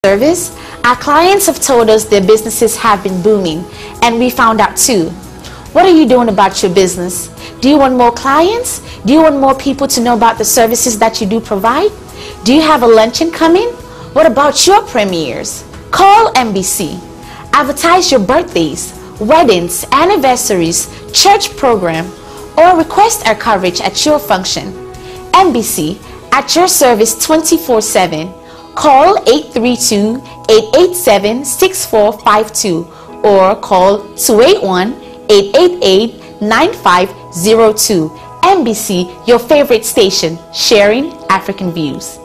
service, our clients have told us their businesses have been booming, and we found out too. What are you doing about your business? Do you want more clients? Do you want more people to know about the services that you do provide? Do you have a luncheon coming? What about your premieres? Call MBC. Advertise your birthdays, weddings, anniversaries, church program, or request our coverage at your function. MBC, at your service 24/7. Call 832-887-6452 or call 281-888-9502. MBC, your favorite station, sharing African views.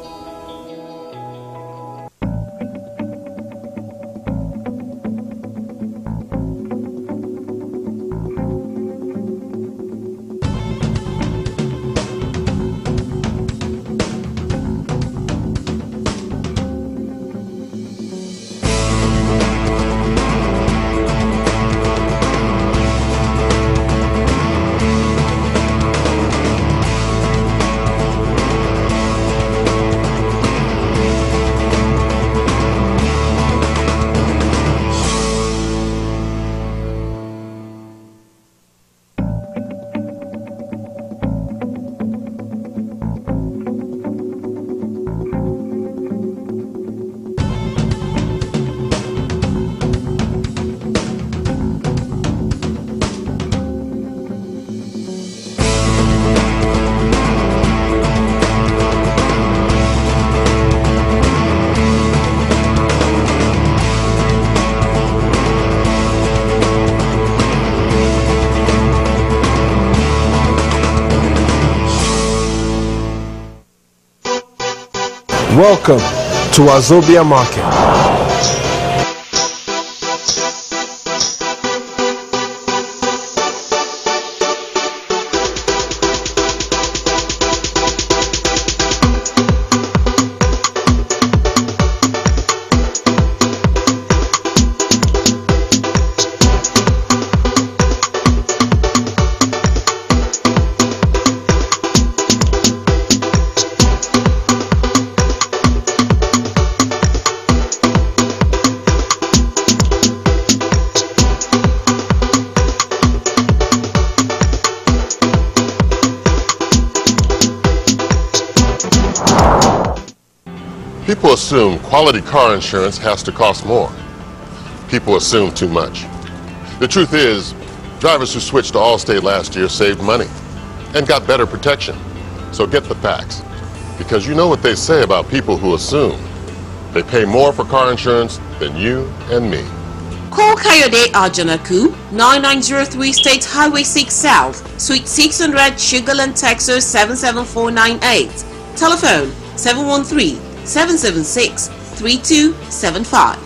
Welcome to Wazobia Market. People assume quality car insurance has to cost more. People assume too much. The truth is, drivers who switched to Allstate last year saved money and got better protection. So get the facts, because you know what they say about people who assume. They pay more for car insurance than you and me. Call Kayode Ajanaku, 9903 State Highway 6 South, Suite 600, Sugarland, Texas 77498. Telephone 713-776-3275.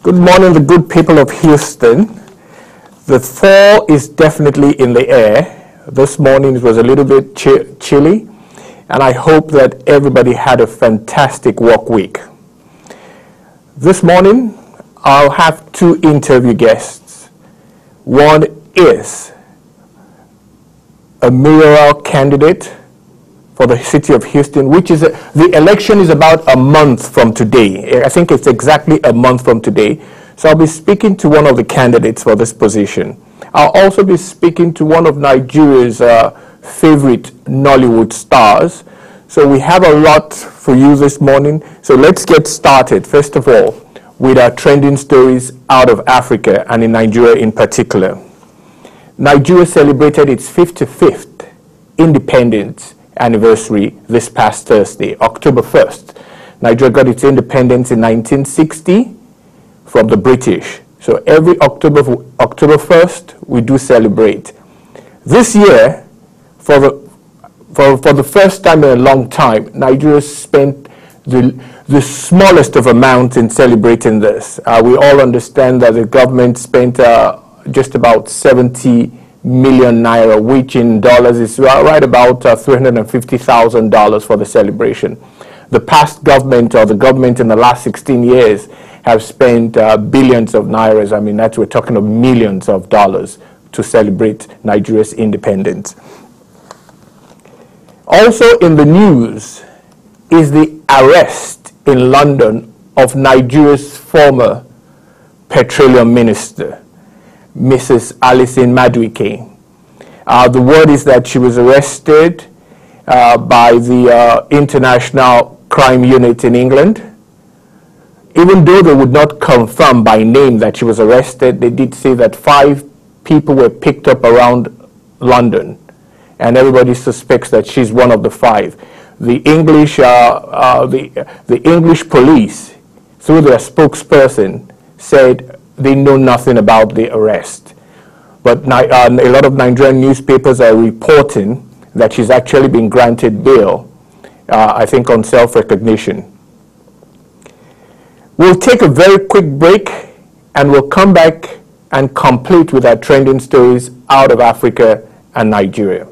Good morning, the good people of Houston. The fall is definitely in the air. This morning it was a little bit chilly, and I hope that everybody had a fantastic work week. This morning, I'll have two interview guests. One is a mayoral candidate for the city of Houston, which is the election is about a month from today. I think it's exactly a month from today. So I'll be speaking to one of the candidates for this position. I'll also be speaking to one of Nigeria's favorite Nollywood stars. So we have a lot for you this morning. So let's get started. First of all, with our trending stories out of Africa and in Nigeria in particular. Nigeria celebrated its 55th independence anniversary this past Thursday, October 1st. Nigeria got its independence in 1960 from the British. So every October 1st, we do celebrate. This year, for the first time in a long time, Nigeria spent the smallest of amounts in celebrating this. We all understand that the government spent just about 70 million naira, which in dollars is right about $350,000 for the celebration. The past government, or the government in the last 16 years, have spent billions of nairas. I mean, we're talking of millions of dollars to celebrate Nigeria's independence. Also in the news is the arrest in London of Nigeria's former petroleum minister, Mrs. Alison Madueke. The word is that she was arrested by the International Crime Unit in England. Even though they would not confirm by name that she was arrested, they did say that 5 people were picked up around London, and everybody suspects that she's one of the 5. The English, the English police, through their spokesperson, said they know nothing about the arrest. But a lot of Nigerian newspapers are reporting that she's actually been granted bail, I think on self-recognition. We'll take a very quick break and we'll come back and complete with our trending stories out of Africa and Nigeria.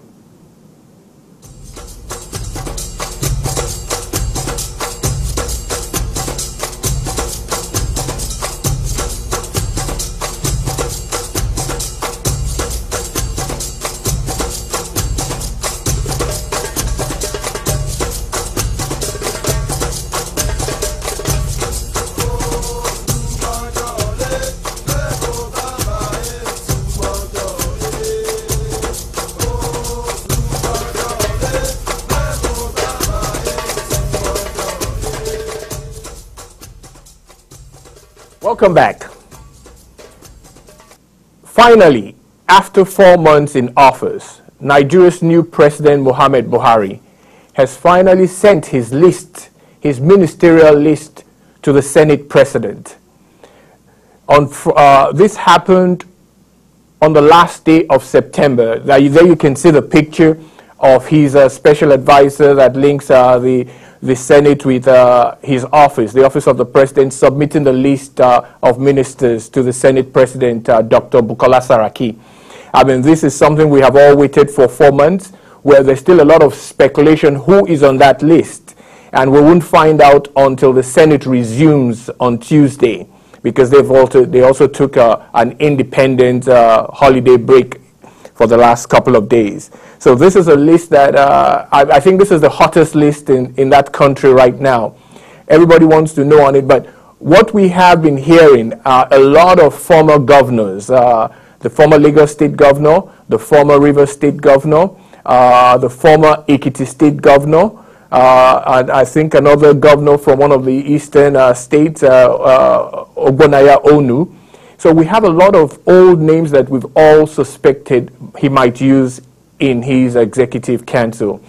Welcome back. Finally, after 4 months in office, Nigeria's new president, Muhammadu Buhari, has finally sent his list, his ministerial list, to the Senate president. This happened on the last day of September. There you can see the picture of his special advisor that links the Senate with his office, the office of the president, submitting the list of ministers to the Senate president, Dr. Bukola Saraki. I mean, this is something we have all waited for 4 months, where there's still a lot of speculation who is on that list. And we won't find out until the Senate resumes on Tuesday, because they also took an independent holiday break for the last couple of days. So this is a list that I think this is the hottest list in that country right now. Everybody wants to know on it, but what we have been hearing are a lot of former governors, the former Lagos State governor, the former Rivers State governor, the former Ekiti State governor, and I think another governor from one of the eastern states, Ogbonaya Onu. So we have a lot of old names that we've all suspected he might use in his executive council.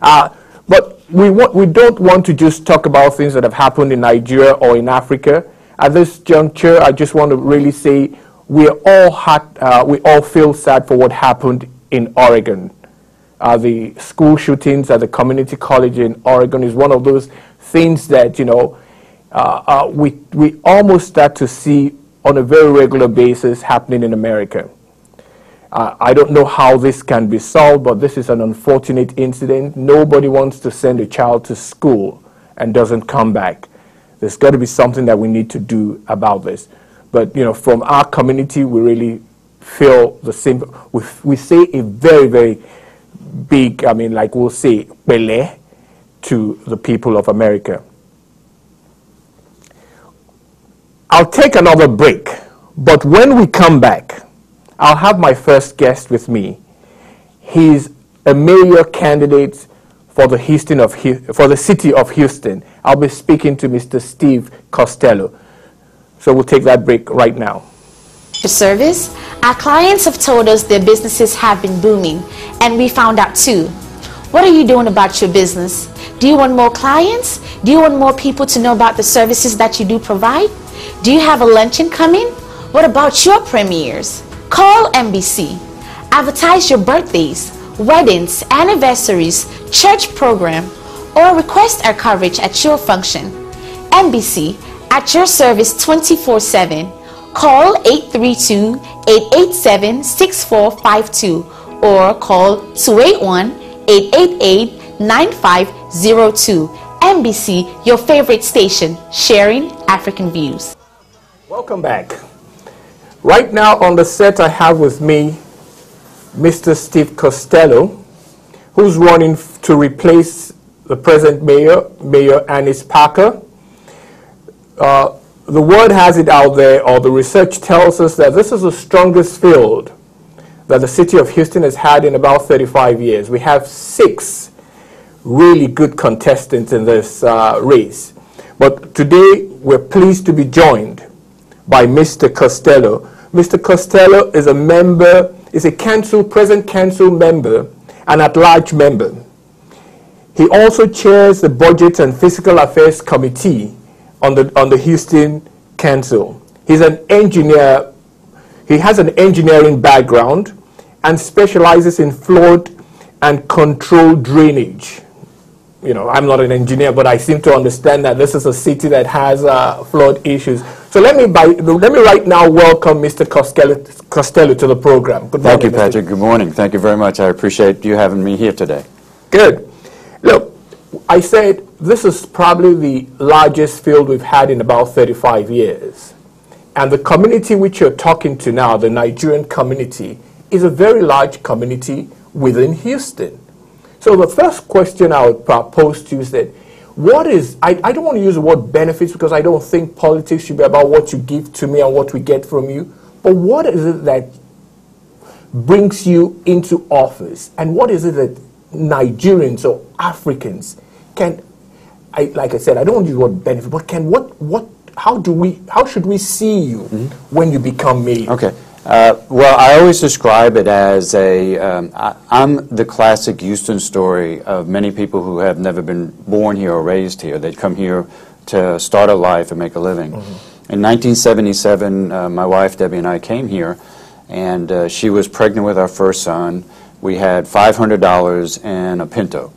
But we don't want to just talk about things that have happened in Nigeria or in Africa. At this juncture, I just want to really say we all feel sad for what happened in Oregon. The school shootings at the community college in Oregon is one of those things that, you know, we almost start to see on a very regular basis happening in America. I don't know how this can be solved, but this is an unfortunate incident. Nobody wants to send a child to school and doesn't come back. There's got to be something that we need to do about this. But, you know, from our community, we really feel the same. We say a very, very big, I mean, like we'll say, Bele to the people of America. I'll take another break, but when we come back, I'll have my first guest with me. He's a mayor candidate for the city of Houston. I'll be speaking to Mr. Steve Costello. So we'll take that break right now. For service, our clients have told us their businesses have been booming, and we found out too. What are you doing about your business? Do you want more clients? Do you want more people to know about the services that you do provide? Do you have a luncheon coming? What about your premieres? Call MBC. Advertise your birthdays, weddings, anniversaries, church program, or request our coverage at your function. MBC, at your service 24/7. Call 832-887-6452 or call 281-888-9502. MBC, your favorite station, sharing African views. Welcome back. Right now on the set I have with me Mr. Steve Costello, who's running to replace the present mayor, Mayor Anis Parker. The word has it out there, or the research tells us that this is the strongest field that the city of Houston has had in about 35 years. We have 6 really good contestants in this race. But today we're pleased to be joined by Mr. Costello. Mr. Costello is a member, is a present council member, and at-large member. He also chairs the Budget and Fiscal Affairs Committee on the Houston Council. He's an engineer. He has an engineering background and specializes in flood and controlled drainage. You know, I'm not an engineer, but I seem to understand that this is a city that has flood issues. So let me right now welcome Mr. Costello to the program. Good morning. Thank you, Patrick. Good morning. Thank you very much. I appreciate you having me here today. Good. Look, I said this is probably the largest field we've had in about 35 years. And the community which you're talking to now, the Nigerian community, is a very large community within Houston. So the first question I would propose to you is that what is, I don't want to use the word benefits because I don't think politics should be about what you give to me and what we get from you, but what is it that brings you into office, and what is it that Nigerians or Africans can, like I said, I don't want to use the word benefit, but how should we see you when you become mayor? Okay. Well, I always describe it as I'm the classic Houston story of many people who have never been born here or raised here. They come here to start a life and make a living. In 1977, my wife Debbie and I came here, and she was pregnant with our first son. We had $500 and a Pinto.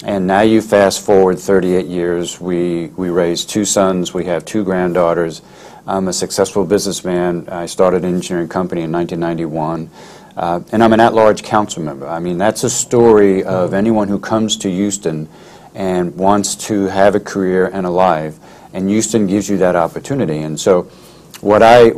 And now you fast forward 38 years, we raised 2 sons, we have 2 granddaughters. I'm a successful businessman. I started an engineering company in 1991, and I'm an at-large council member. I mean, that's a story of anyone who comes to Houston and wants to have a career and a life, and Houston gives you that opportunity. And so what I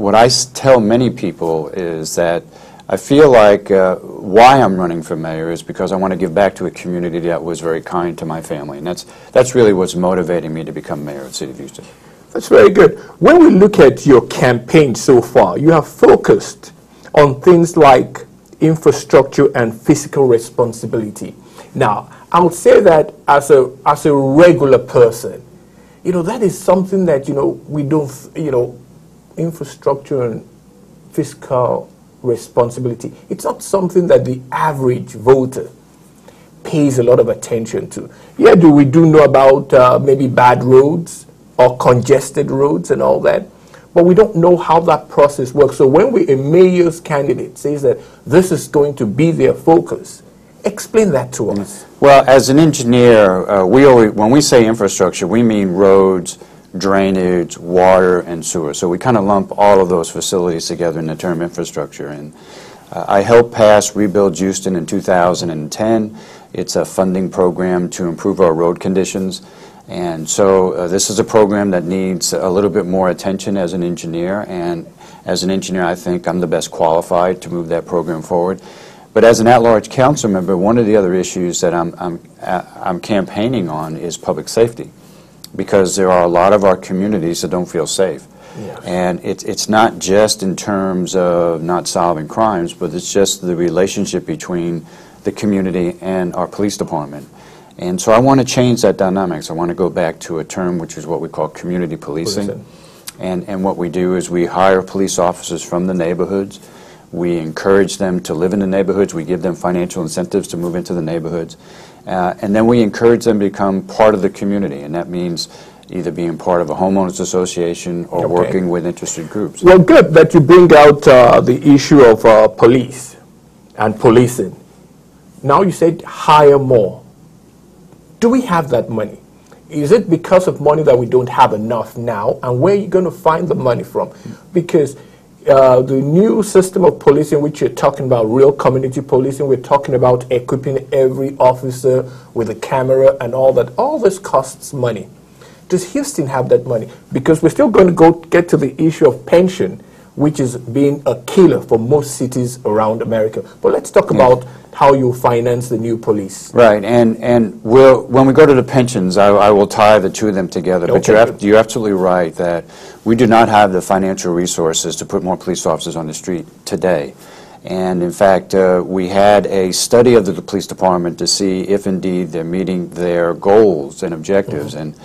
tell many people is that I feel like why I'm running for mayor is because I want to give back to a community that was very kind to my family, and that's really what's motivating me to become mayor of the city of Houston. That's very good. When we look at your campaign so far, you have focused on things like infrastructure and fiscal responsibility. Now, I would say that as a regular person, you know, that is something that, you know, we don't, you know, infrastructure and fiscal responsibility. It's not something that the average voter pays a lot of attention to. Yeah, we do know about maybe bad roads or congested roads and all that, but we don't know how that process works. So when a mayor's candidate says that this is going to be their focus, explain that to us. Well, as an engineer, when we say infrastructure, we mean roads, drainage, water, and sewer. So we kind of lump all of those facilities together in the term infrastructure. And I helped pass Rebuild Houston in 2010. It's a funding program to improve our road conditions. And so this is a program that needs a little bit more attention as an engineer. And as an engineer, I think I'm the best qualified to move that program forward. But as an at-large council member, one of the other issues that I'm campaigning on is public safety, because there are a lot of our communities that don't feel safe. Yes. And it's not just in terms of not solving crimes, but it's just the relationship between the community and our police department. And so I want to change that dynamics. I want to go back to a term which is what we call community policing. And what we do is we hire police officers from the neighborhoods. We encourage them to live in the neighborhoods. We give them financial incentives to move into the neighborhoods. And then we encourage them to become part of the community, and that means either being part of a homeowners association or working with interested groups. Well, good that you bring out the issue of police and policing. Now you said hire more. Do we have that money? Is it because of money that we don't have enough now, and where are you going to find the money from? Because the new system of policing, which you're talking about, real community policing, we're talking about equipping every officer with a camera and all that. All this costs money. Does Houston have that money? Because we're still going to get to the issue of pension, which is being a killer for most cities around America. But let's talk about how you finance the new police. Right, and when we go to the pensions, I will tie the two of them together. Okay. But you're absolutely right that we do not have the financial resources to put more police officers on the street today. And in fact, we had a study of the police department to see if indeed they're meeting their goals and objectives. And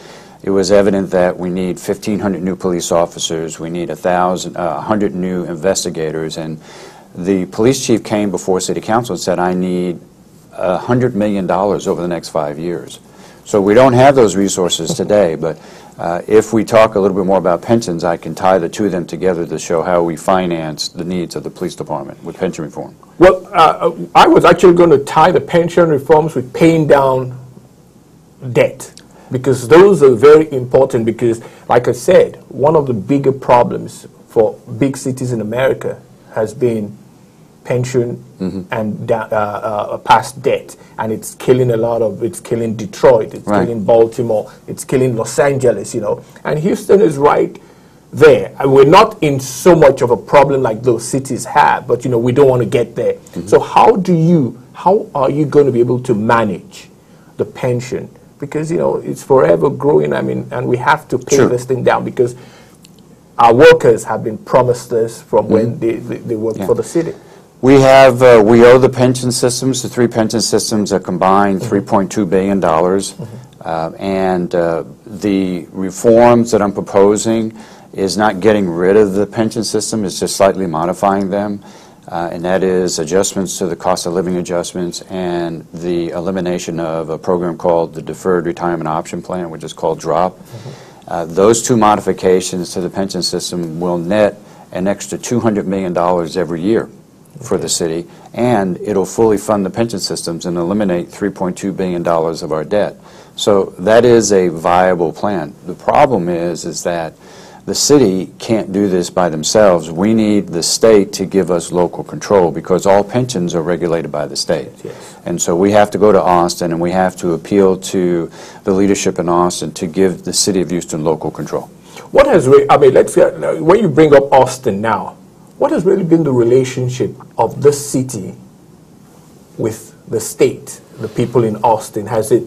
it was evident that we need 1,500 new police officers, we need 100 new investigators, and the police chief came before City Council and said, I need $100 million over the next 5 years. So we don't have those resources today, but if we talk a little bit more about pensions, I can tie the two of them together to show how we finance the needs of the police department with pension reform. Well, I was actually going to tie the pension reforms with paying down debt, because those are very important, because, like I said, one of the bigger problems for big cities in America has been pension and past debt, and it's killing it's killing Detroit, it's killing Baltimore, it's killing Los Angeles, and Houston is right there. And we're not in so much of a problem like those cities have, but we don't want to get there. So how are you going to be able to manage the pension? Because it's forever growing, and we have to pay this thing down, because our workers have been promised this from when they work for the city. We owe the pension systems, the three pension systems, a combined $3.2 billion. And the reforms that I'm proposing is not getting rid of the pension system, it's just slightly modifying them. And that is adjustments to the cost of living adjustments and the elimination of a program called the Deferred Retirement Option Plan, which is called DROP. Those two modifications to the pension system will net an extra $200 million every year for the city, and it'll fully fund the pension systems and eliminate $3.2 billion of our debt. So that is a viable plan. The problem is that the city can't do this by themselves. We need the state to give us local control, because all pensions are regulated by the state. And so we have to go to Austin, and we have to appeal to the leadership in Austin to give the city of Houston local control. What has when you bring up Austin now, what has really been the relationship of this city with the state, the people in Austin? Has it,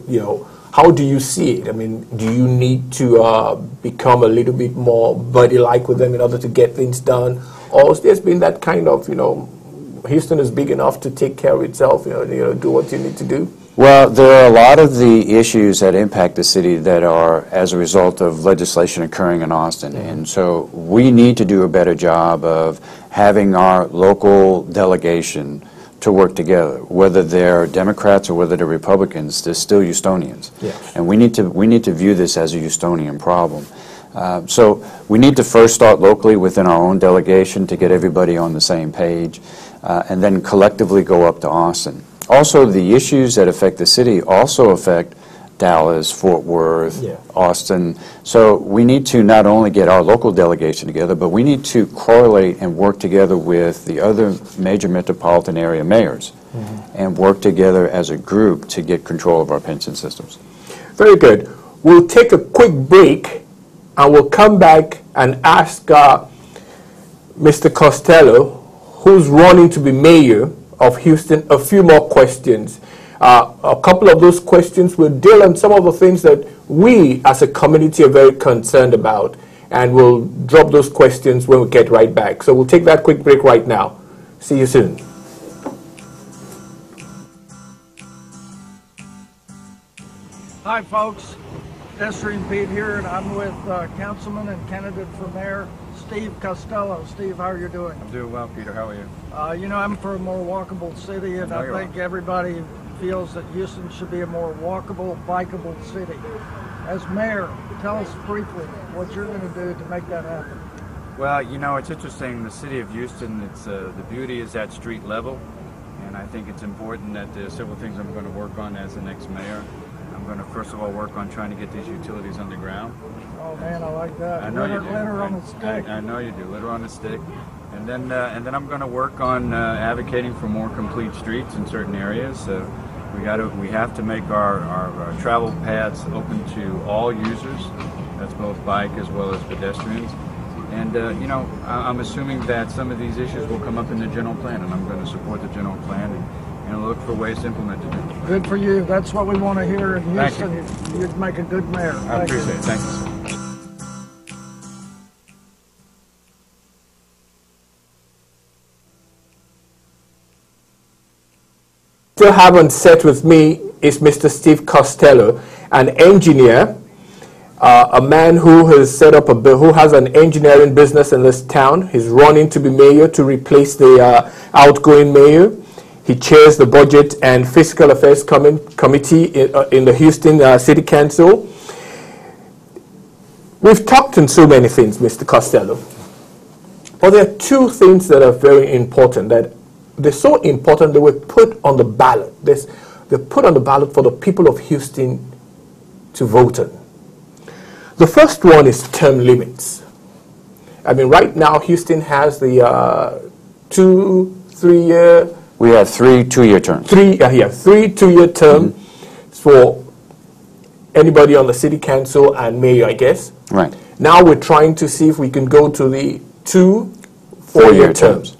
how do you see it? I mean, do you need to become a little bit more buddy-like with them in order to get things done? Or has there been that kind of, Houston is big enough to take care of itself, do what you need to do? Well, there are a lot of the issues that impact the city that are as a result of legislation occurring in Austin. And so we need to do a better job of having our local delegation to work together. Whether they're Democrats or whether they're Republicans, they're still Houstonians. And we need to view this as a Houstonian problem. So we need to first start locally within our own delegation to get everybody on the same page, and then collectively go up to Austin. Also, the issues that affect the city also affect Dallas, Fort Worth, Austin. So we need to not only get our local delegation together, but we need to correlate and work together with the other major metropolitan area mayors and work together as a group to get control of our pension systems. Very good. We'll take a quick break, and we'll come back and ask Mr. Costello, who's running to be mayor of Houston, a few more questions. A couple of those questions will deal on some of the things that we as a community are very concerned about, and we'll drop those questions when we get right back. So we'll take that quick break right now. See you soon. Hi folks, Esther Pete here, and I'm with Councilman and candidate for Mayor Steve Costello. Steve, how are you doing? I'm doing well, Peter. How are you? I'm for a more walkable city, and I think everybody feels that Houston should be a more walkable, bikeable city. As mayor, tell us briefly what you're going to do to make that happen. Well, it's interesting. The city of Houston, the beauty is at street level, and I think it's important that there's several things I'm going to work on as the next mayor. I'm going to first of all work on trying to get these utilities underground. Oh man, I like that. I know you do. Litter on the stick. I know you do. Litter on the stick. And then I'm going to work on advocating for more complete streets in certain areas. We have to make our travel paths open to all users. That's both bike as well as pedestrians. And, you know, I'm assuming that some of these issues will come up in the general plan, and I'm going to support the general plan and look for ways to implement it. Good for you. That's what we want to hear in Thank Houston. You'd make a good mayor. I appreciate it. Thank you, sir. Still have on set with me is Mr. Steve Costello, an engineer, a man who has set up who has an engineering business in this town. He's running to be mayor to replace the outgoing mayor. He chairs the Budget and Fiscal Affairs Committee in the Houston City Council. We've talked on so many things, Mr. Costello, but there are two things that are very important, that they're so important they were put on the ballot. They're put on the ballot for the people of Houston to vote on. The first one is term limits. I mean, right now Houston has the 3-year. We have 3 2-year terms. 3 2-year terms for anybody on the city council and mayor, I guess. Right. Now we're trying to see if we can go to the 2 4-year terms.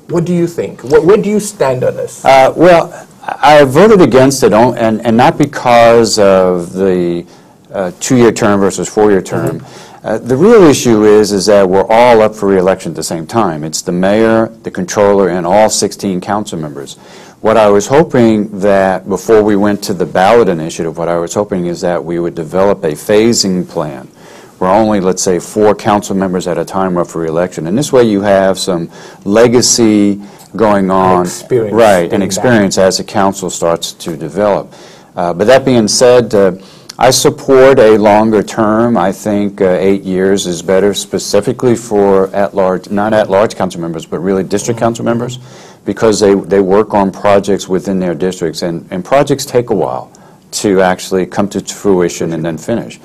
What do you think? Where do you stand on this? Well, I voted against it, and not because of the 2-year term versus 4-year term. The real issue is that we're all up for re-election at the same time. It's the mayor, the controller, and all 16 council members. What I was hoping that before we went to the ballot initiative, what I was hoping is that we would develop a phasing plan where only, let's say, 4 council members at a time are up for re-election. And this way you have some legacy going on, right, and experience as the council starts to develop. But that being said, I support a longer term. I think 8 years is better, specifically for at-large, not at-large council members, but really district council members, because they work on projects within their districts, and projects take a while to actually come to fruition and then finish.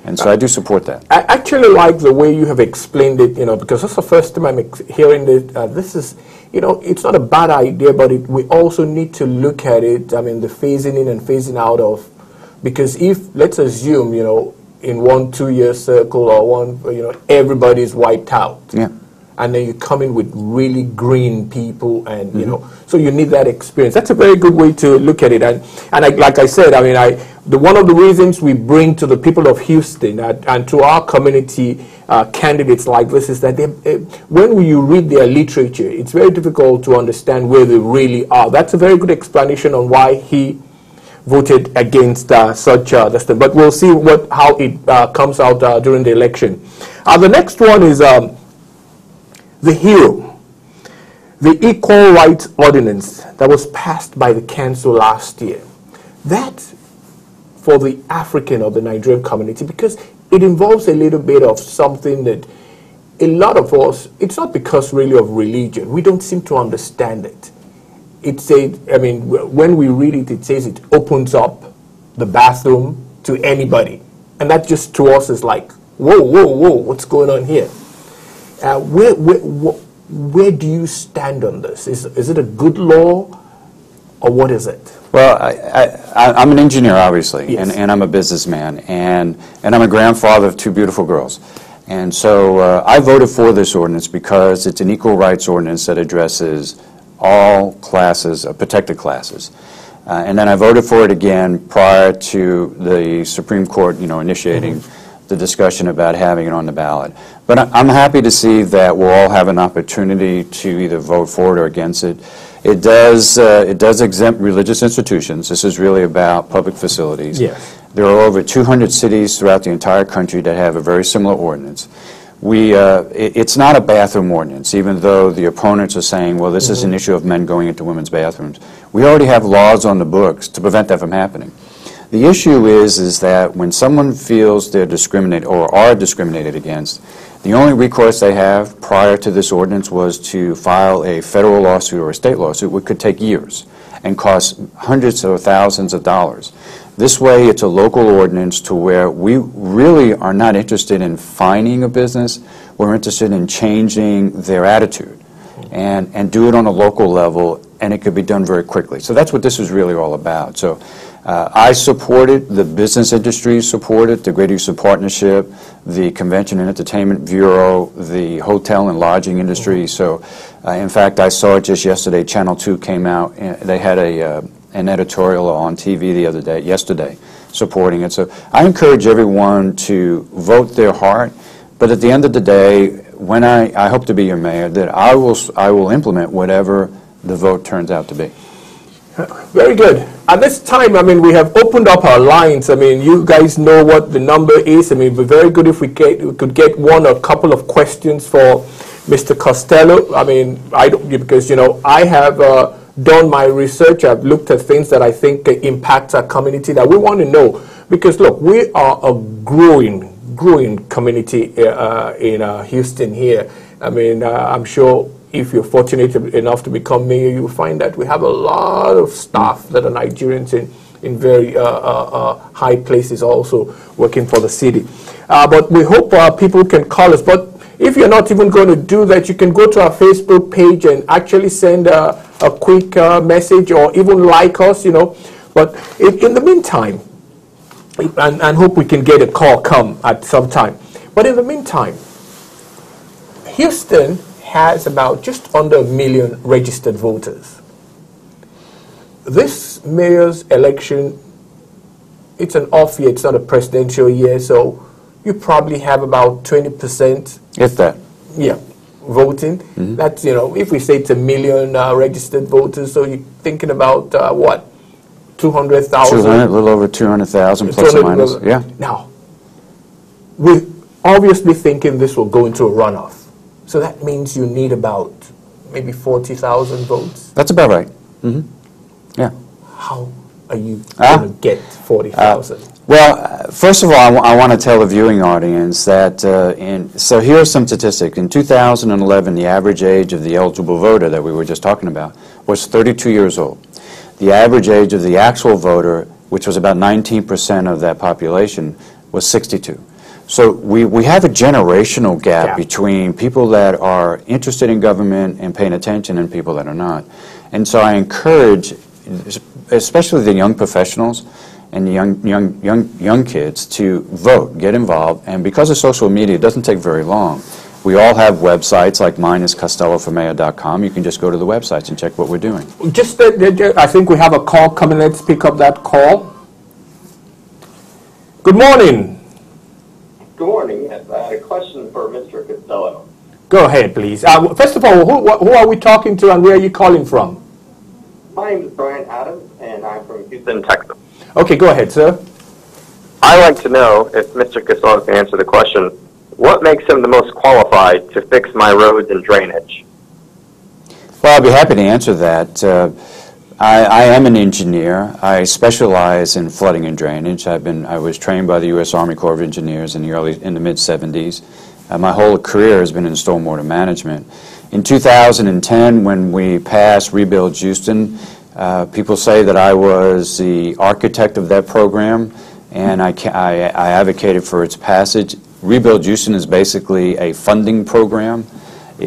And so I do support that. I actually like the way you have explained it, because that's the first time I'm hearing it. This is, it's not a bad idea, but we also need to look at it, I mean, the phasing in and phasing out of, because if, let's assume, in 1 2-year circle or one, everybody's wiped out. Yeah. And then you come in with really green people, and so you need that experience. That's a very good way to look at it. And like I said, I mean, one of the reasons we bring to the people of Houston and to our community candidates like this is that when you read their literature, it's very difficult to understand where they really are. That's a very good explanation on why he voted against such this thing. But we'll see how it comes out during the election. The next one is the hero, the Equal Rights Ordinance that was passed by the council last year. That for the African or the Nigerian community, because it involves a little bit of something that a lot of us, it's not because really of religion, we don't seem to understand it. It says, I mean, when we read it, it says it opens up the bathroom to anybody. And that just to us is like, whoa, what's going on here? Where do you stand on this? Is it a good law, or what is it? Well, I'm an engineer, obviously, yes. and I'm a businessman, and I'm a grandfather of 2 beautiful girls. And so I voted for this ordinance because it's an equal rights ordinance that addresses all classes, protected classes. And then I voted for it again prior to the Supreme Court, initiating the discussion about having it on the ballot. But I'm happy to see that we'll all have an opportunity to either vote for it or against it. It does exempt religious institutions. This is really about public facilities. Yes. There are over 200 cities throughout the entire country that have a very similar ordinance. It's not a bathroom ordinance, even though the opponents are saying, well, this is an issue of men going into women's bathrooms. We already have laws on the books to prevent that from happening. The issue is that when someone feels they're discriminated or are discriminated against, the only recourse they have prior to this ordinance was to file a federal lawsuit or a state lawsuit, which could take years and cost hundreds or thousands of dollars. This way, it's a local ordinance to where we really are not interested in fining a business. We're interested in changing their attitude and do it on a local level, and it could be done very quickly. So that's what this is really all about. So I supported, the business industry supported, the Great Eastern Partnership, the Convention and Entertainment Bureau, the hotel and lodging industry. So, in fact, I saw it just yesterday. Channel 2 came out, and they had an editorial on TV yesterday, supporting it. So I encourage everyone to vote their heart, but at the end of the day, when I hope to be your mayor, that I will implement whatever the vote turns out to be. Very good. At this time, I mean, we have opened up our lines. I mean, you guys know what the number is. I mean, it would be very good if we could get one or a couple of questions for Mr. Costello. I mean, because, you know, I have done my research. I've looked at things that I think impact our community that we want to know. Because, look, we are a growing community in Houston here. I mean, I'm sure if you're fortunate enough to become mayor, you will find that we have a lot of staff that are Nigerians in very high places also working for the city. But we hope people can call us. But if you're not even going to do that, you can go to our Facebook page and actually send a quick message or even like us, you know. But in the meantime, and hope we can get a call come at some time. But in the meantime, Houston has about just under 1 million registered voters. This mayor's election, it's an off year, it's not a presidential year, so you probably have about 20%. If that. Yeah, voting. Mm-hmm. That's, you know, if we say it's 1 million registered voters, so you're thinking about what? 200,000? 200, a little over 200,000 plus or minus, yeah. Now, we're obviously thinking this will go into a runoff. So that means you need about maybe 40,000 votes? That's about right. Mm-hmm. Yeah. How are you going to get 40,000? Well, first of all, I want to tell the viewing audience that, so here are some statistics. In 2011, the average age of the eligible voter that we were just talking about was 32 years old. The average age of the actual voter, which was about 19% of that population, was 62. So we have a generational gap between people that are interested in government and paying attention and people that are not. And so I encourage, especially the young professionals and the young kids, to vote, get involved. And because of social media, it doesn't take very long. We all have websites, like mine is CostelloForMayor.com. You can just go to the websites and check what we're doing. Just, I think we have a call coming. Let's pick up that call. Good morning. Good morning. Yes, I had a question for Mr. Costello. Go ahead, please. First of all, who are we talking to and where are you calling from? My name is Brian Adams, and I'm from Houston, Texas. Okay, go ahead, sir. I'd like to know, if Mr. Costello can answer the question, what makes him the most qualified to fix my roads and drainage? Well, I'd be happy to answer that. I am an engineer. I specialize in flooding and drainage. I was trained by the U.S. Army Corps of Engineers in the mid-70s. My whole career has been in stormwater management. In 2010, when we passed Rebuild Houston, people say that I was the architect of that program, and I advocated for its passage. Rebuild Houston is basically a funding program.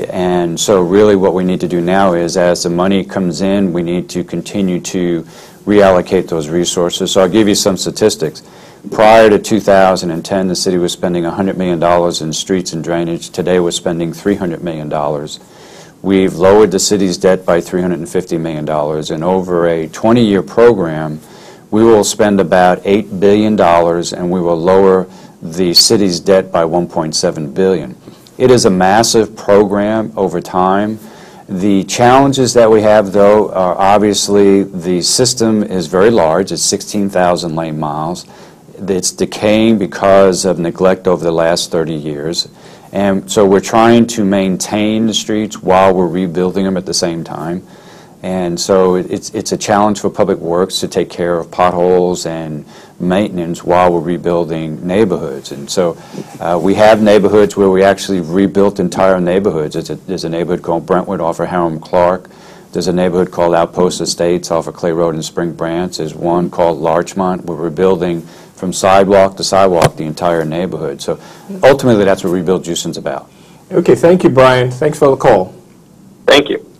And so really what we need to do now is, as the money comes in, we need to continue to reallocate those resources. So I'll give you some statistics. Prior to 2010, the city was spending $100 million in streets and drainage. Today we're spending $300 million. We've lowered the city's debt by $350 million. And over a 20-year program, we will spend about $8 billion, and we will lower the city's debt by $1.7 billion. It is a massive program over time. The challenges that we have, though, are obviously the system is very large. It's 16,000 lane miles. It's decaying because of neglect over the last 30 years. And so we're trying to maintain the streets while we're rebuilding them at the same time. And so it's a challenge for Public Works to take care of potholes and maintenance while we're rebuilding neighborhoods. And so we have neighborhoods where we actually rebuilt entire neighborhoods. There's a neighborhood called Brentwood off of Harum Clark. There's a neighborhood called Outpost Estates off of Clay Road in Spring Branch. There's one called Larchmont where we're building from sidewalk to sidewalk the entire neighborhood. So ultimately that's what Rebuild Houston's about. Okay, thank you, Brian. Thanks for the call. Thank you.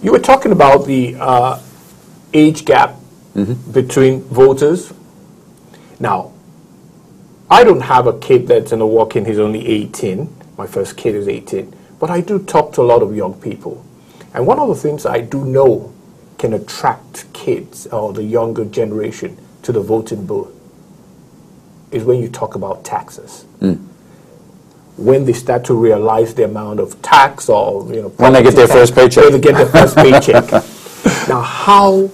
You were talking about the age gap between voters. Now, I don't have a kid that's in a walk-in, he's only 18. My first kid is 18. But I do talk to a lot of young people. And one of the things I do know can attract kids or the younger generation to the voting booth is when you talk about taxes. When they start to realize the amount of tax or, when they get their first paycheck. When they get their first paycheck. Now, how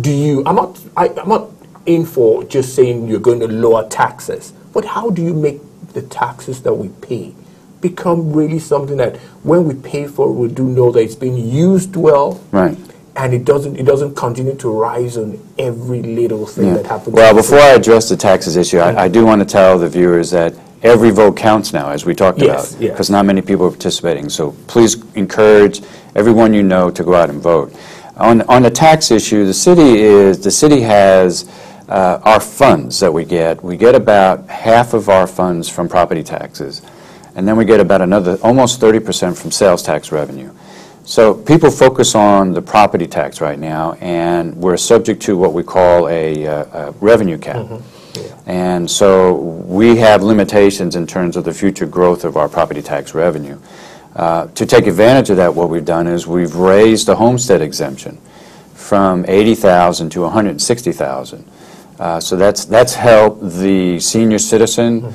do you, I'm not in for just saying you're going to lower taxes, but how do you make the taxes that we pay become really something that when we pay for it, we do know that it's being used well, right? And it doesn't continue to rise on every little thing that happens. Well, before I address the taxes issue, I do want to tell the viewers that every vote counts now, as we talked about, because not many people are participating. So please encourage everyone you know to go out and vote. On the tax issue, the city has our funds that we get. We get about half of our funds from property taxes, and then we get about another almost 30% from sales tax revenue. So people focus on the property tax right now, and we're subject to what we call a revenue cap. And so we have limitations in terms of the future growth of our property tax revenue. To take advantage of that, what we've done is we've raised the homestead exemption from $80,000 to $160,000. So that's helped the senior citizen,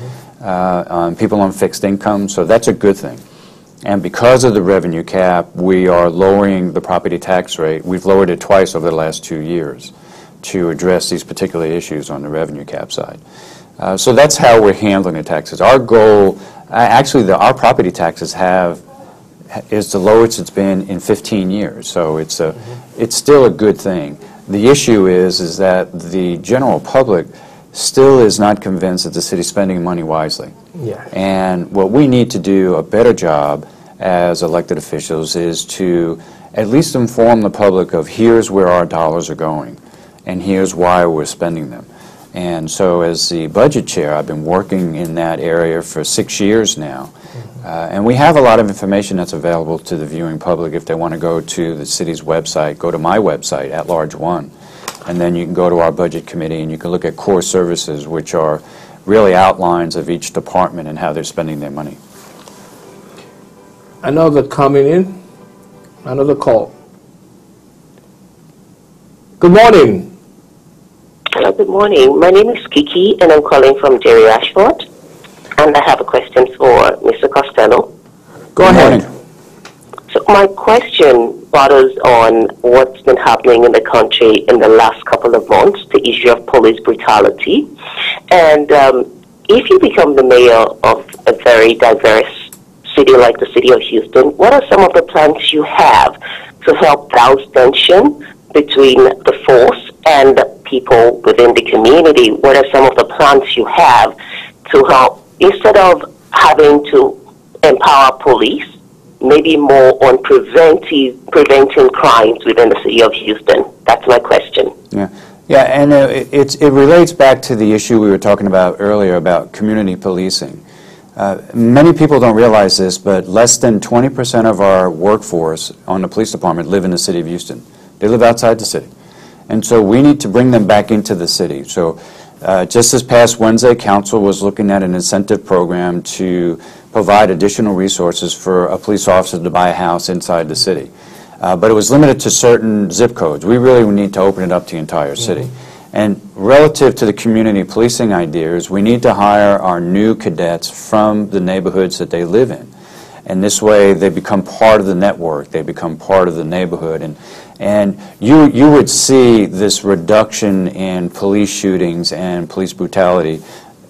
people on fixed income, so that's a good thing. And because of the revenue cap, we are lowering the property tax rate. We've lowered it twice over the last 2 years to address these particular issues on the revenue cap side. So that's how we're handling the taxes. Our goal, actually, our property taxes is the lowest it's been in 15 years. So it's still a good thing. The issue is that the general public still is not convinced that the city's spending money wisely. And what we need to do a better job as elected officials is to at least inform the public of here's where our dollars are going and here's why we're spending them. And so as the budget chair, I've been working in that area for 6 years now. And we have a lot of information that's available to the viewing public if they want to go to the city's website, go to my website, @large one, and then you can go to our budget committee and you can look at core services, which are really outlines of each department and how they're spending their money. Another coming in, another call. Good morning. Hello, good morning. My name is Kiki, and I'm calling from Jerry Ashford. And I have a question for Mr. Costello. Go ahead. So my question borders on what's been happening in the country in the last couple of months, the issue of police brutality. And if you become the mayor of a very diverse city like the city of Houston, what are some of the plans you have to help douse tension between the force and the people within the community? What are some of the plans you have to help, instead of having to empower police, maybe more on preventing crimes within the city of Houston? That's my question. Yeah, and it relates back to the issue we were talking about earlier about community policing. Many people don't realize this, but less than 20% of our workforce on the police department live in the city of Houston. They live outside the city. And so we need to bring them back into the city. So just this past Wednesday, Council was looking at an incentive program to provide additional resources for a police officer to buy a house inside the city. But it was limited to certain zip codes. We really need to open it up to the entire city. And relative to the community policing ideas, we need to hire our new cadets from the neighborhoods that they live in. And this way they become part of the network, they become part of the neighborhood. And you would see this reduction in police shootings and police brutality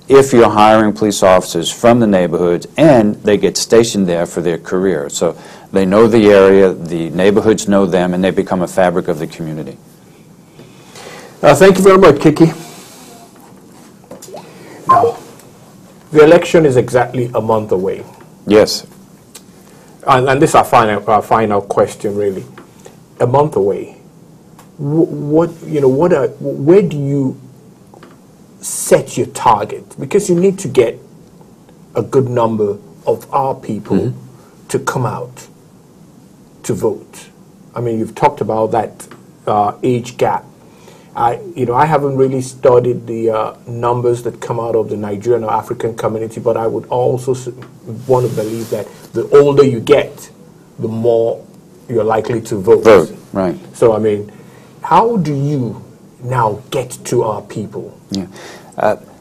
if you're hiring police officers from the neighborhoods and they get stationed there for their career. So they know the area, the neighborhoods know them, and they become a fabric of the community. Thank you very much, Kiki. Now, the election is exactly a month away. Yes. And this is our final question, really. A month away. Where do you set your target? Because you need to get a good number of our people to come out to vote. I mean, you've talked about that age gap. I haven't really studied the numbers that come out of the Nigerian or African community, but I would also want to believe that the older you get, the more you're likely to vote. Right. So, I mean, how do you now get to our people? Yeah.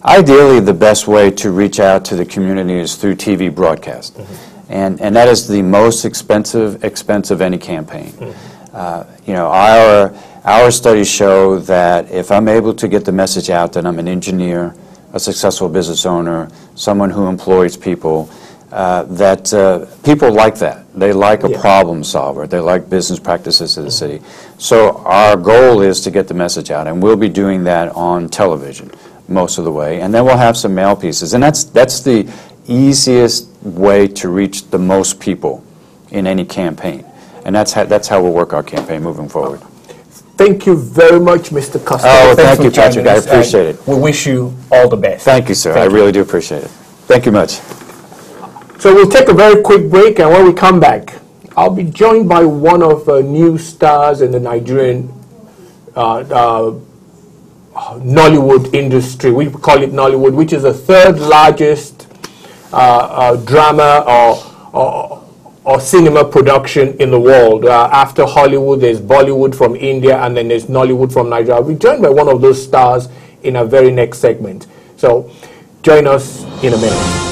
Ideally, the best way to reach out to the community is through TV broadcast. And that is the most expensive of any campaign. Our studies show that if I'm able to get the message out that I'm an engineer, a successful business owner, someone who employs people, that people like that. They like a problem solver. They like business practices of the city. So our goal is to get the message out, and we'll be doing that on television most of the way, and then we'll have some mail pieces, and that's the easiest way to reach the most people in any campaign, and that's how we'll work our campaign moving forward. Thank you very much, Mr. Costello. Oh, thank you, Patrick. I appreciate it. We wish you all the best. Thank you, sir. I really do appreciate it. Thank you much. So we'll take a very quick break, and when we come back, I'll be joined by one of the new stars in the Nigerian Nollywood industry. We call it Nollywood, which is the third largest drama or cinema production in the world. After Hollywood, there's Bollywood from India, and then there's Nollywood from Nigeria. I'll be joined by one of those stars in our very next segment. So join us in a minute.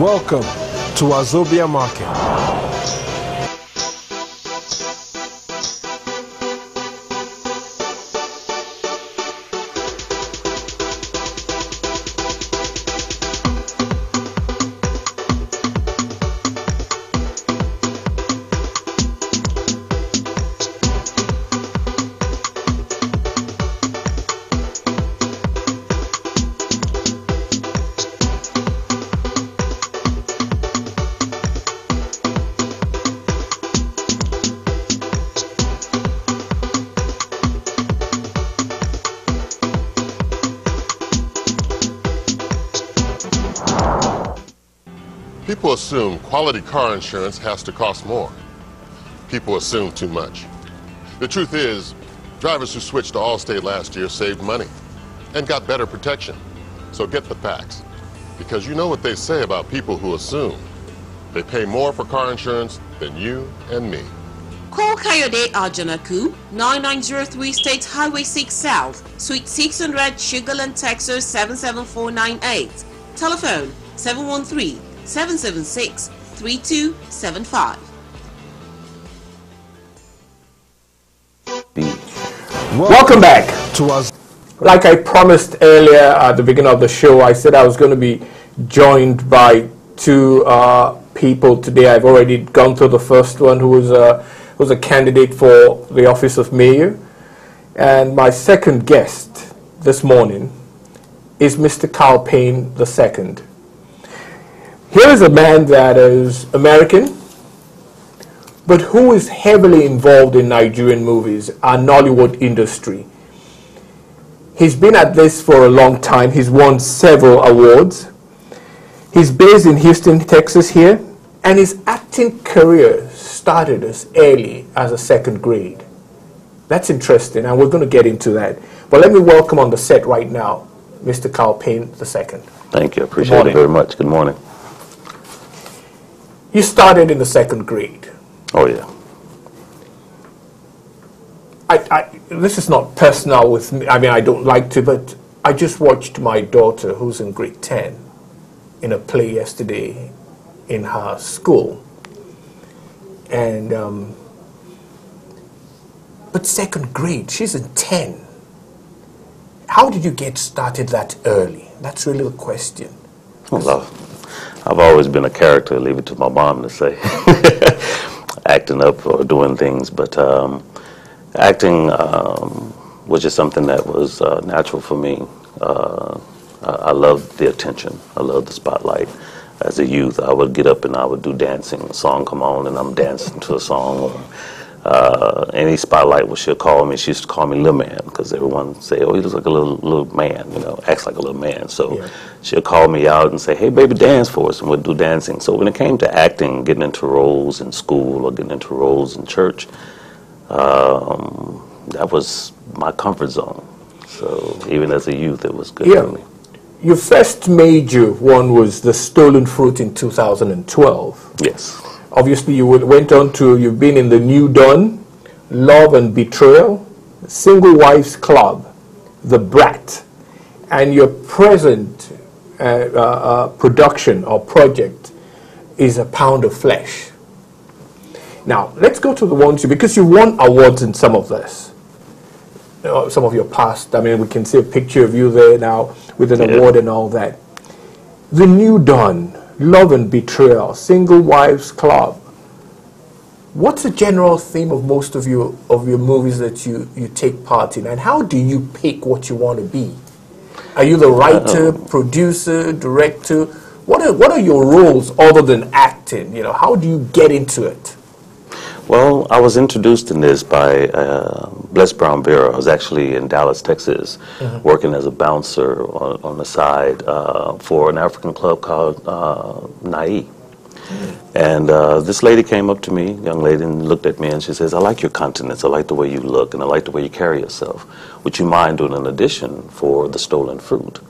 Welcome to Wazobia Market. People assume quality car insurance has to cost more. People assume too much. The truth is, drivers who switched to Allstate last year saved money and got better protection. So get the facts, because you know what they say about people who assume. They pay more for car insurance than you and me. Call Kayode Ajanaku, 9903 State Highway 6 South, Suite 600, Sugarland, Texas 77498. Telephone 713-776-3275. Welcome back to us. Like I promised earlier at the beginning of the show, I said I was going to be joined by two people today. I've already gone through the first one, who was a candidate for the office of mayor. And my second guest this morning is Mr. Carl Payne II. Here is a man that is American, but who is heavily involved in Nigerian movies, our Nollywood industry. He's been at this for a long time. He's won several awards. He's based in Houston, Texas here, and his acting career started as early as a second grade. That's interesting, and we're going to get into that. But let me welcome on the set right now, Mr. Carl Payne II. Thank you. I appreciate it very much. Good morning. You started in the second grade. Oh, yeah. This is not personal with me. I mean, I don't like to, but I just watched my daughter, who's in grade 10, in a play yesterday in her school. And, but second grade, she's in 10. How did you get started that early? That's really the question. Well, I've always been a character, leave it to my mom to say. Acting up or doing things, but acting was just something that was natural for me. I loved the attention. I loved the spotlight. As a youth, I would get up and I would do dancing. A song come on and I'm dancing to a song. Or, any spotlight where she'll call me, she used to call me little man, because everyone say, oh, he looks like a little man, you know, acts like a little man. So yeah. She'll call me out and say, hey, baby, dance for us, and we'd do dancing. So when it came to acting, getting into roles in school or getting into roles in church, that was my comfort zone. So even as a youth, it was good for me. Your first major one was The Stolen Fruit in 2012. Yes. Obviously, you went on to, you've been in The New Dawn, Love and Betrayal, Single Wives Club, The Brat, and your present production or project is A Pound of Flesh. Now, let's go to the ones, because you won awards in some of this. Some of your past, I mean, we can see a picture of you there now with an award and all that. The New Dawn, Love and Betrayal, Single Wives Club. What's the general theme of most of your movies that you take part in, and how do you pick what you want to be? Are you the writer, producer, director? What are your roles other than acting? You know, how do you get into it? Well, I was introduced in this by Bless Brown Vera. I was actually in Dallas, Texas, working as a bouncer on the side for an African club called Nai. And this lady came up to me, young lady, and looked at me and she says, I like your countenance, I like the way you look, and I like the way you carry yourself. Would you mind doing an audition for The Stolen Fruit?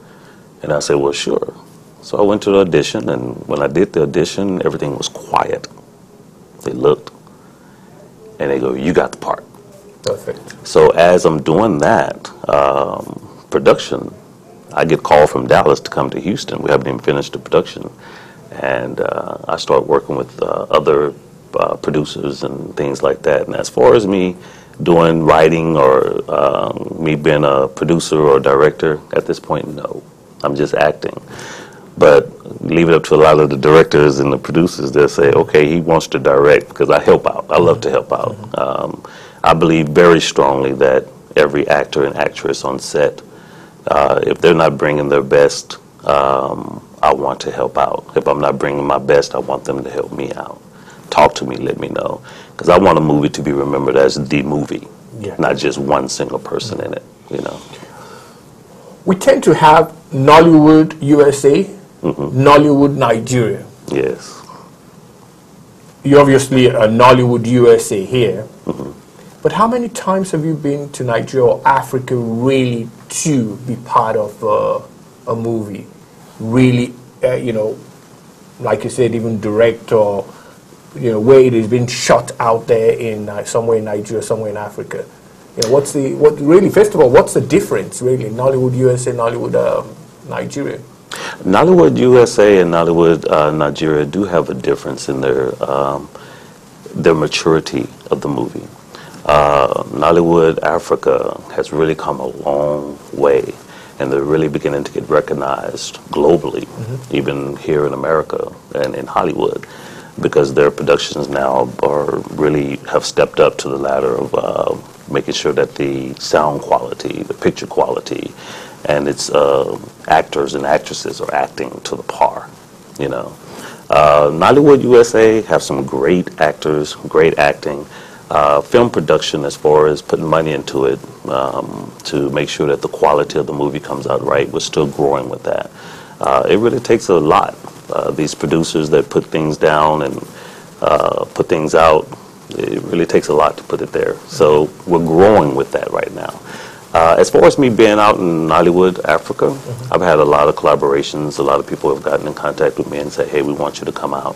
And I said, well, sure. So I went to the audition, and when I did the audition, everything was quiet. They looked, and they go, you got the part. Perfect. So as I'm doing that production, I get called from Dallas to come to Houston. We haven't even finished the production. And I start working with other producers and things like that. And as far as me doing writing or me being a producer or director, at this point, no. I'm just acting. But leave it up to a lot of the directors and the producers. They'll say, okay, he wants to direct, because I help out. I love to help out. I believe very strongly that every actor and actress on set, if they're not bringing their best, I want to help out. If I'm not bringing my best, I want them to help me out. Talk to me, let me know. Because I want a movie to be remembered as the movie, not just one single person in it, you know. We tend to have Nollywood USA, Nollywood Nigeria. Yes. You obviously are Nollywood USA here. But how many times have you been to Nigeria or Africa really to be part of a movie? Really, you know, like you said, even direct or, you know, where it has been shot out there in somewhere in Nigeria, somewhere in Africa. You know, first of all, what's the difference really, Nollywood USA, Nollywood Nigeria? Nollywood USA and Nollywood Nigeria do have a difference in their maturity of the movie. Nollywood Africa has really come a long way, and they're really beginning to get recognized globally, even here in America and in Hollywood, because their productions now are really have stepped up to the ladder of making sure that the sound quality, the picture quality, and its actors and actresses are acting to the par, you know. Nollywood USA have some great actors, great acting. Film production, as far as putting money into it to make sure that the quality of the movie comes out right, we're still growing with that. It really takes a lot. These producers that put things down and put things out, it really takes a lot to put it there. So we're growing with that right now. As far as me being out in Nollywood, Africa, I've had a lot of collaborations. A lot of people have gotten in contact with me and said, hey, we want you to come out.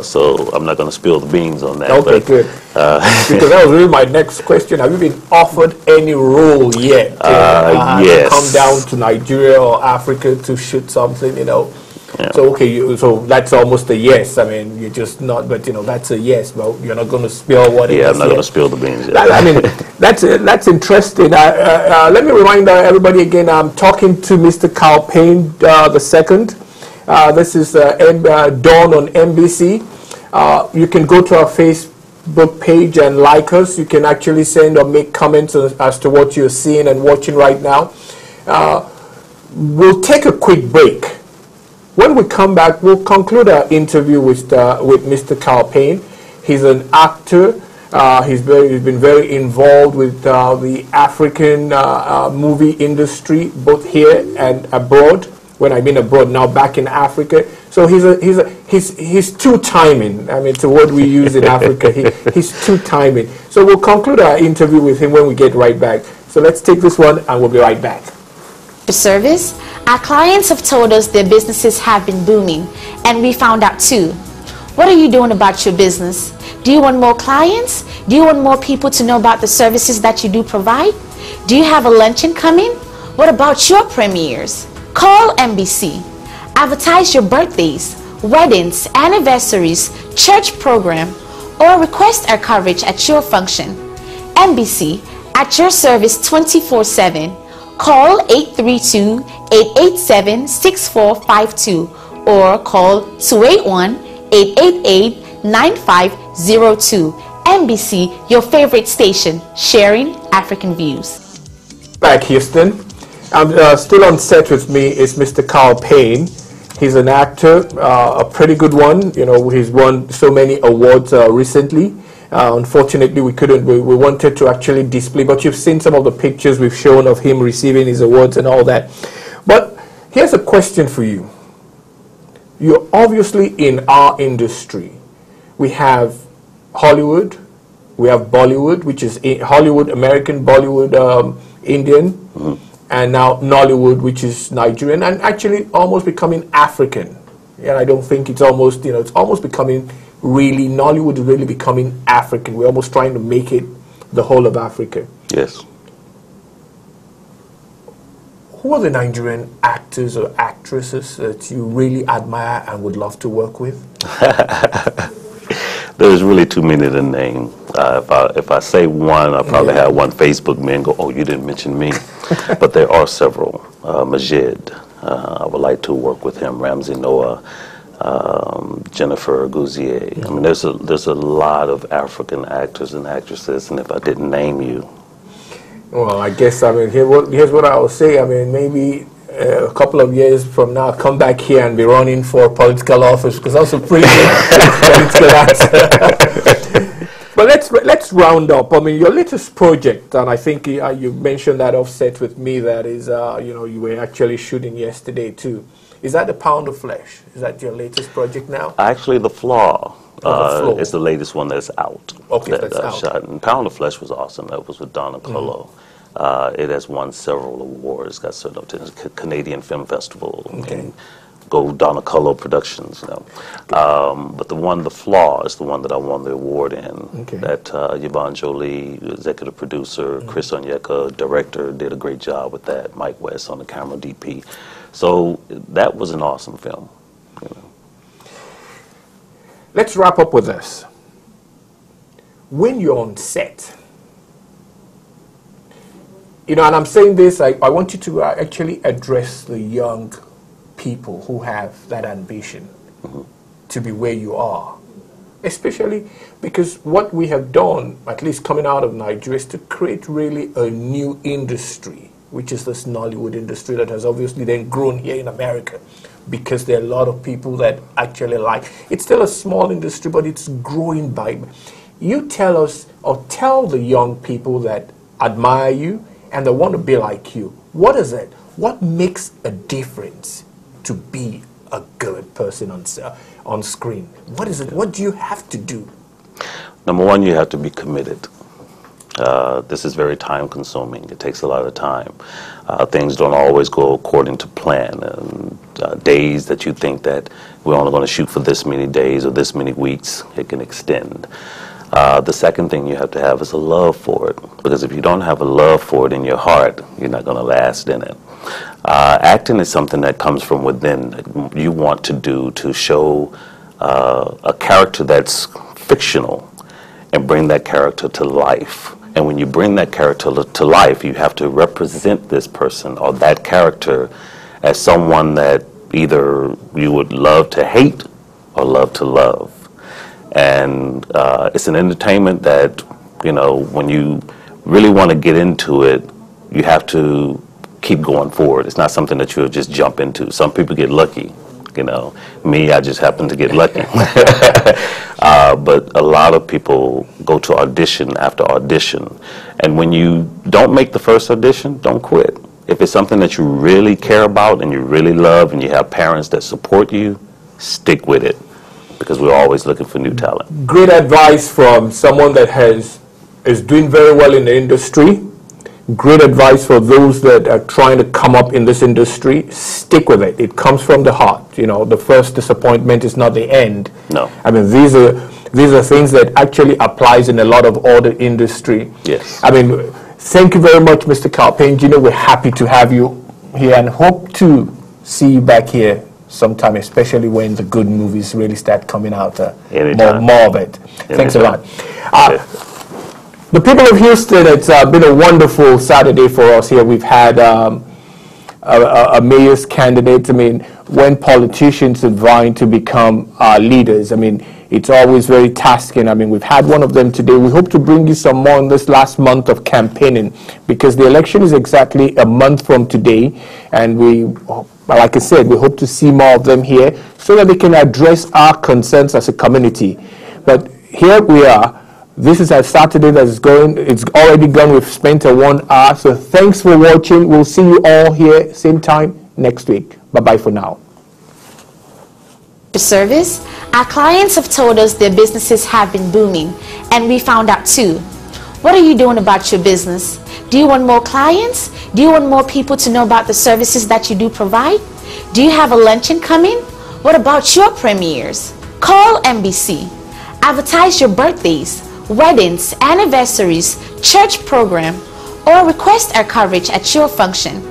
So I'm not going to spill the beans on that. Okay, but, good. Because that was really my next question. Have you been offered any role yet? Yes. To come down to Nigeria or Africa to shoot something, you know? Yeah. So, okay, so that's almost a yes. I mean, you're just not, but, you know, that's a yes. But you're not going to spill what it is. Yeah, I'm not going to spill the beans yet. I mean, that's interesting. Let me remind everybody again, I'm talking to Mr. Carl Payne the second. This is Dawn on MBC. You can go to our Facebook page and like us. You can actually send or make comments as to what you're seeing and watching right now. We'll take a quick break. When we come back, we'll conclude our interview with Mr. Carl Payne. He's an actor. He's been very involved with the African movie industry, both here and abroad. When I mean abroad, now back in Africa. So he's two-timing. I mean, it's a word we use in Africa. He's two-timing. So we'll conclude our interview with him when we get right back. So let's take this one and we'll be right back. Service, our clients have told us their businesses have been booming, and we found out too. What are you doing about your business? Do you want more clients? Do you want more people to know about the services that you do provide? Do you have a luncheon coming? What about your premieres? Call MBC. Advertise your birthdays, weddings, anniversaries, church program, or request our coverage at your function. MBC, at your service 24/7. Call 832-887-6452 or call 281-888-9502. MBC, your favorite station, sharing African views. Back, Houston. I'm still on set with me is Mr. Carl Payne. He's an actor, a pretty good one. You know, he's won so many awards recently. Unfortunately, we couldn't. We wanted to actually display, but you've seen some of the pictures we've shown of him receiving his awards and all that. But here's a question for you. You're obviously in our industry. We have Hollywood, we have Bollywood, which is Hollywood, American, Bollywood, Indian, and now Nollywood, which is Nigerian, and actually almost becoming African. Yeah, I don't think it's almost, you know, it's almost becoming really, Nollywood is really becoming African. We're almost trying to make it the whole of Africa. Yes. Who are the Nigerian actors or actresses that you really admire and would love to work with? There's really too many to name. If I say one, I'll probably have one Facebook man go, oh, you didn't mention me. But there are several. Majid, I would like to work with him. Ramsey Noah, Jennifer Gouzier. I mean, there's a lot of African actors and actresses, and if I didn't name you. Well, I guess, I mean, here's what I will say. I mean, maybe a couple of years from now, come back here and be running for political office, because that's a pretty good political answer. But let's round up. I mean, your latest project, and I think you mentioned that offset with me. That is, you were actually shooting yesterday too. Is that the Pound of Flesh? Is that your latest project now? Actually, The Flaw is the latest one that's out. Okay, that's out. Shot. And Pound of Flesh was awesome. That was with Donna Colo. It has won several awards. Got sent up to the Canadian Film Festival. Okay. And Go Donna Colo Productions. But The Flaw is the one that I won the award in. Okay. That Yvonne Jolie, executive producer, Chris Onyeka, director, did a great job with that. Mike West on the camera, DP. So that was an awesome film. Let's wrap up with this. When you're on set, and I'm saying this, I want you to actually address the young people who have that ambition to be where you are, especially because what we have done, at least coming out of Nigeria, is to create really a new industry, which is this Nollywood industry that has obviously then grown here in America, because there are a lot of people that actually like. It's still a small industry, but it's growing by. You tell us, or tell the young people that admire you and they want to be like you, what is it? What makes a difference to be a good person on screen? What is it? What do you have to do? Number one, you have to be committed. This is very time consuming. It takes a lot of time. Things don't always go according to plan. Days that you think that we're only going to shoot for this many days or this many weeks, it can extend. The second thing you have to have is a love for it, because if you don't have a love for it in your heart, you're not going to last in it. Acting is something that comes from within, that you want to do to show a character that's fictional and bring that character to life. And when you bring that character to life, you have to represent this person or that character as someone that either you would love to hate or love to love. And it's an entertainment that, when you really want to get into it, you have to keep going forward. It's not something that you'll just jump into. Some people get lucky. Me, I just happen to get lucky. But a lot of people go to audition after audition. And when you don't make the first audition, don't quit. If it's something that you really care about and you really love and you have parents that support you, stick with it, because we're always looking for new talent. Great advice from someone that is doing very well in the industry. Great advice for those that are trying to come up in this industry. Stick with it. It comes from the heart. The first disappointment is not the end. No. I mean, these are things that actually applies in a lot of other industry. Yes. I mean, thank you very much, Mr. Kalpen. We're happy to have you here and hope to see you back here sometime, especially when the good movies really start coming out. More of it. Anytime. Thanks a lot. The people of Houston, it's been a wonderful Saturday for us here. We've had a mayor's candidate. I mean, when politicians are vying to become leaders, I mean, it's always very tasking. I mean, we've had one of them today. We hope to bring you some more in this last month of campaigning, because the election is exactly a month from today. And like I said, we hope to see more of them here so that they can address our concerns as a community. But here we are. This is our Saturday that is going. It's already gone. We've spent 1 hour. So thanks for watching. We'll see you all here same time next week. Bye-bye for now. Service, our clients have told us their businesses have been booming, and we found out too. What are you doing about your business? Do you want more clients? Do you want more people to know about the services that you do provide? Do you have a luncheon coming? What about your premieres? Call MBC. Advertise your birthdays, weddings, anniversaries, church program, or request our coverage at your function.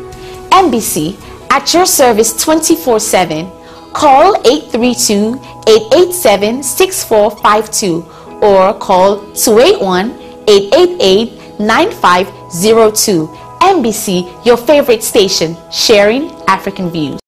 MBC, at your service 24/7. Call 832-887-6452 or call 281-888-9502. MBC, your favorite station, sharing African views.